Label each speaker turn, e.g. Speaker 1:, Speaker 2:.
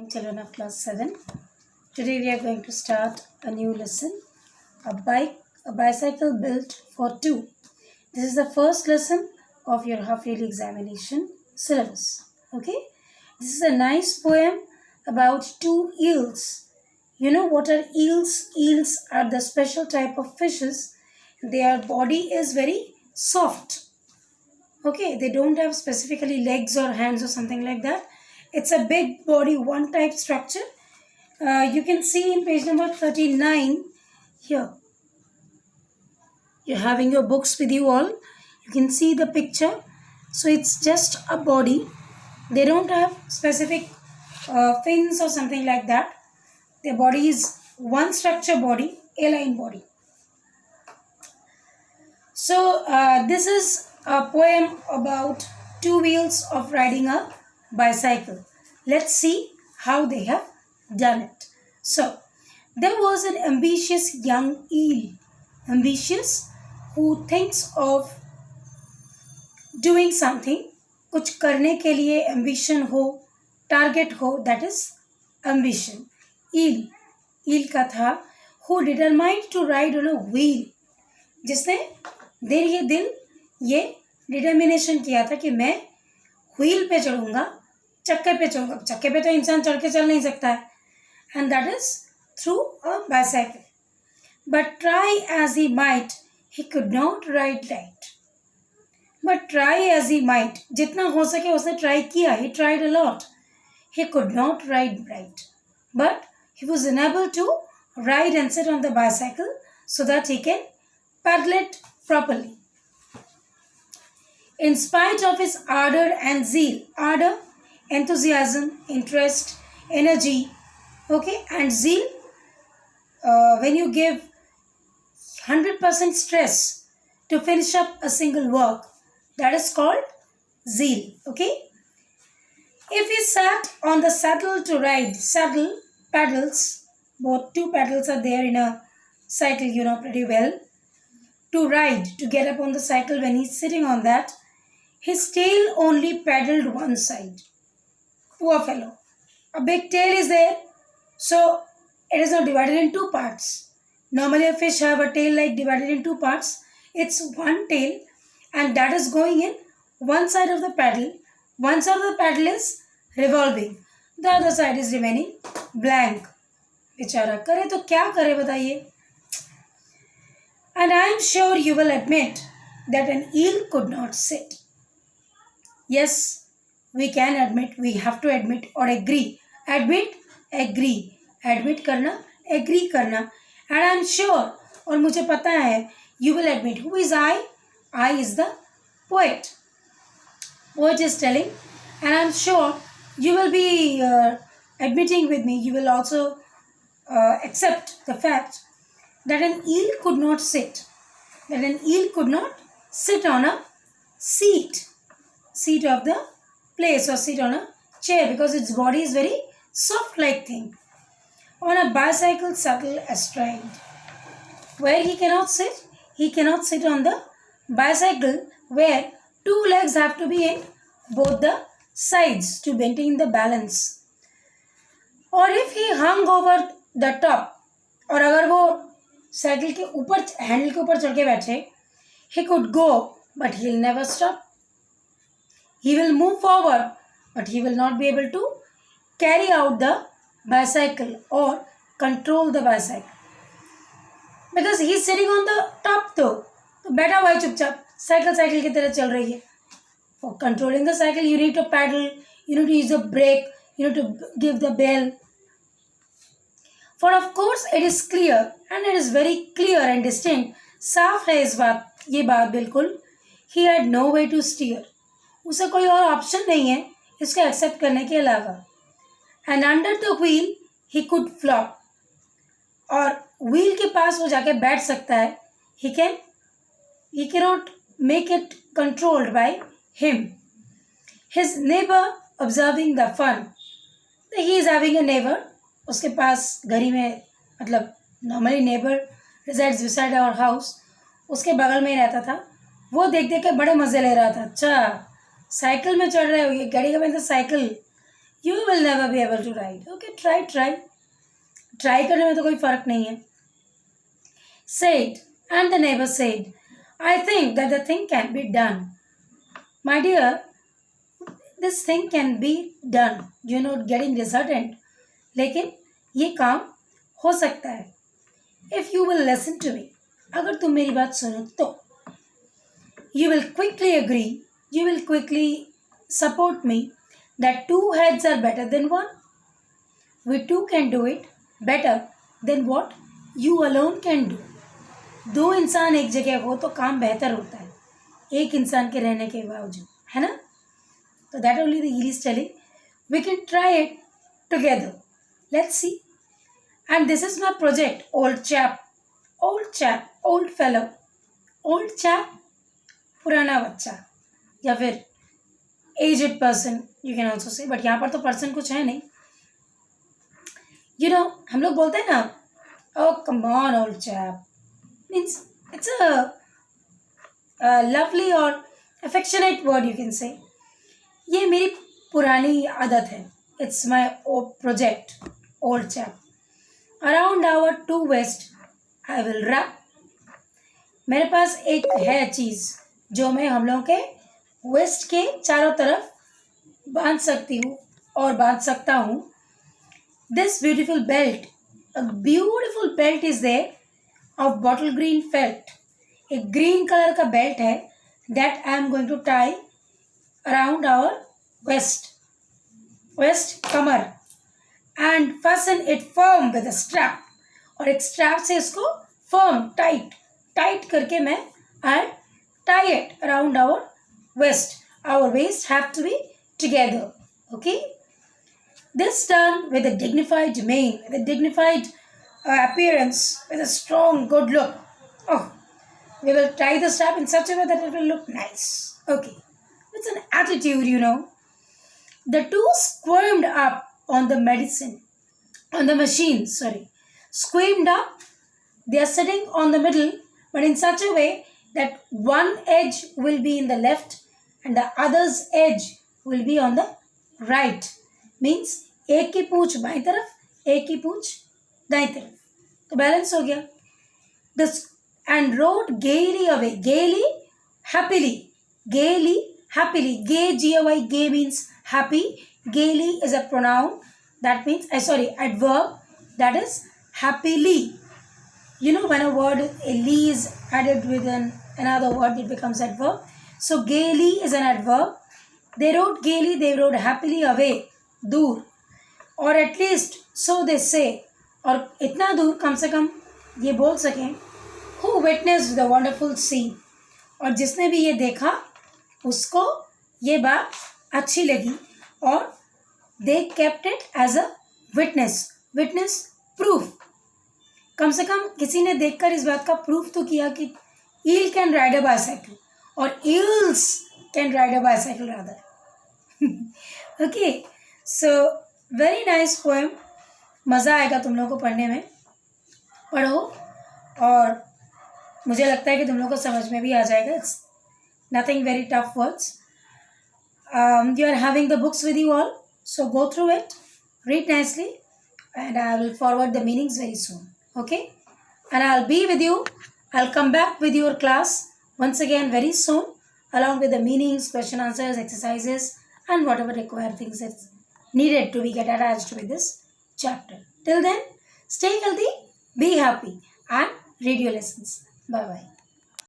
Speaker 1: children of class 7. Today we are going to start a new lesson, a bicycle built for two. This is the first lesson of your half-yearly examination syllabus. Okay, this is a nice poem about two eels. You know what are eels? Eels are the special type of fishes. Their body is very soft. Okay, they don't have specifically legs or hands or something like that. It's a big body, one type structure. You can see in page number 39 here. You're having your books with you all. You can see the picture. So it's just a body. They don't have specific fins or something like that. Their body is one structure body, A-line body. So this is a poem about two wheels of riding a bicycle. Let's see how they have done it. So there was an ambitious young eel, ambitious who thinks of doing something, कुछ करने के लिए ambition हो, target हो, that is ambition. eel का था who determined to ride on a wheel, जिसने दिल ये डिटर्मिनेशन किया था कि मैं व्हील पे चढ़ूंगा, चक्के पे चढ़ूंगा. चक्के पे तो इंसान चढ़ के चल नहीं सकता है. And that is through a bicycle. But try as he might he could not ride right. But try as he might, जितना हो सके उसने ट्राई किया. He tried a lot. He could not ride right, but he was unable to ride and sit on the bicycle so that he can paddle it properly. In spite of his ardor and zeal, ardor, enthusiasm, interest, energy, okay, and zeal, when you give 100% stress to finish up a single work, that is called zeal, okay. If he sat on the saddle to ride, saddle, paddles, both two paddles are there in a cycle, you know pretty well. To ride, to get up on the cycle, when he's sitting on that, his tail only paddled one side. Poor fellow. A big tail is there, so it is not divided in two parts. Normally a fish have a tail like divided in two parts. It's one tail and that is going in one side of the paddle. One side of the paddle is revolving. The other side is remaining blank. बेचारा करे तो क्या करे बताइए. And I am sure you will admit that an eel could not sit. Yes, we can admit, we have to admit or agree. Admit, agree. Admit करना, agree करना. And I am sure, और मुझे पता है, you will admit. Who is I? I is the poet. Poet is telling, and I am sure you will be admitting with me. You will also accept the fact that an eel could not sit. That an eel could not sit on a seat of the place or sit on a chair because its body is very soft like thing. On a bicycle saddle astride. Where he cannot sit? He cannot sit on the bicycle where two legs have to be in both the sides to maintain the balance. Or if he hung over the top, और अगर वो cycle के ऊपर handle के ऊपर चढ़ के बैठे, he could go but he will never stop. He will move forward but he will not be able to carry out the bicycle or control the bicycle because he is sitting on the top. तो बैठा हुआ है चुपचाप, cycle की तरह चल रही है. For controlling the cycle you need to paddle, you need to use the brake, you need to give the bell. For of course it is clear and it is very clear and distinct. साफ है ये बात बिल्कुल. He had no way to steer. उसे कोई और option नहीं है इसको एक्सेप्ट करने के अलावा. And under the wheel he could flop. और व्हील के पास वो जाके बैठ सकता है. He cannot make it controlled by him. His neighbor observing the fun. He is having a neighbor. उसके पास घरी में मतलब normally neighbour resides beside our house, उसके बगल में ही रहता था. वो देख के बड़े मज़े ले रहा था. अच्छा साइकिल में चढ़ रहे हो, ये गाड़ी का मतलब cycle you will never be able to write. Okay, try करने में तो कोई फर्क नहीं है. Said, and the neighbor said, I think that the thing can be done. My dear, this thing can be done. You're not getting disheartened. लेकिन ये काम हो सकता है. If you will listen to me, अगर तुम मेरी बात सुनो तो you will quickly agree, you will quickly support me that two heads are better than one. We two can do it better than what you alone can do. दो इंसान एक जगह हो तो काम बेहतर होता है एक इंसान के रहने के बावजूद, है ना? तो that only the heel is telling we can try it together. Let's see. And this is my project. Old chap, old fellow. Old chap पुराना बच्चा या फिर aged person you can also say, but यहाँ पर तो person कुछ है नहीं. हम लोग बोलते हैं ना, oh come on old chap, means it's a lovely or affectionate word you can say. ये मेरी पुरानी आदत है. It's my old project, old chap. Around our two waist, I will wrap. मेरे पास एक है चीज़ जो मैं हम लोगों के वेस्ट के चारों तरफ बांध सकती हूँ और बांध सकता हूँ. This beautiful belt, a beautiful belt is there of bottle green felt. एक ग्रीन कलर का बेल्ट है that I am going to tie around our waist Qamar and fasten it firm with a strap. और एक strap से इसको firm tight करके मैं I'll tie it around our waist. Our waist have to be together. Okay. This done with a dignified mien, with a dignified appearance, with a strong, good look. Oh, we will tie the strap in such a way that it will look nice. Okay, it's an attitude, The two squirmed up on the machine, squirmed up. They are sitting on the middle, but in such a way that one edge will be in the left and the other's edge will be on the right. Means एक की पूंछ बाईं तरफ, एक की पूंछ दाईं तरफ, तो balance हो गया. This and rode gaily away. Happily. Gay, G-A-Y, gay means happy. Gaily is a pronoun that means, adverb that is happily. When a word, a ly is added with another word, it becomes adverb. So gaily is an adverb. They rode gaily, they rode happily away. दूर. और at least so दे से, और इतना दूर कम से कम ये बोल सकें, who witnessed the wonderful scene, और जिसने भी ये देखा उसको ये बात अच्छी लगी और they kept it as a witness proof. कम से कम किसी ने देखकर इस बात का प्रूफ तो किया कि eel can ride a bicycle और eels can ride a bicycle rather. Okay, so very nice poem. मज़ा आएगा तुम लोगों को पढ़ने में. पढ़ो और मुझे लगता है कि तुम लोगों को समझ में भी आ जाएगा. It's nothing very tough words. You are having the books with you all, so go through it, read nicely, and I will forward the meanings very soon. Okay, and I'll be with you. I'll come back with your class once again very soon, along with the meanings, question answers, exercises, and whatever required things that's needed to be get attached with this chapter. Till then, stay healthy, be happy, and read your lessons. Bye bye.